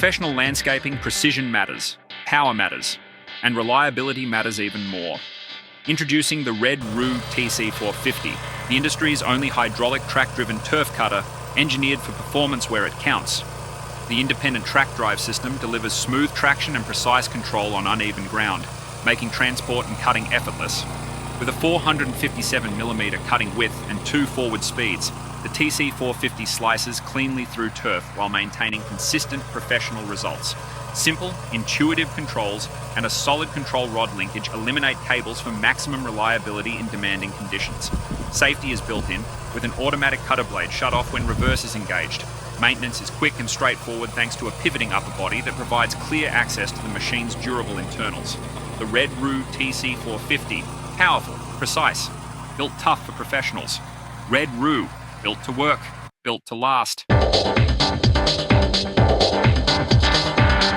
professional landscaping, precision matters, power matters, and reliability matters even more. Introducing the Red Roo TC450, the industry's only hydraulic track-driven turf cutter engineered for performance where it counts. The independent track drive system delivers smooth traction and precise control on uneven ground, making transport and cutting effortless. With a 457mm cutting width and 2 forward speeds, the TC450 slices cleanly through turf while maintaining consistent professional results. Simple, intuitive controls and a solid control rod linkage eliminate cables for maximum reliability in demanding conditions. Safety is built in, with an automatic cutter blade shut off when reverse is engaged. Maintenance is quick and straightforward thanks to a pivoting upper body that provides clear access to the machine's durable internals. The Red Roo TC450, powerful, precise, built tough for professionals. Red Roo, built to work, built to last.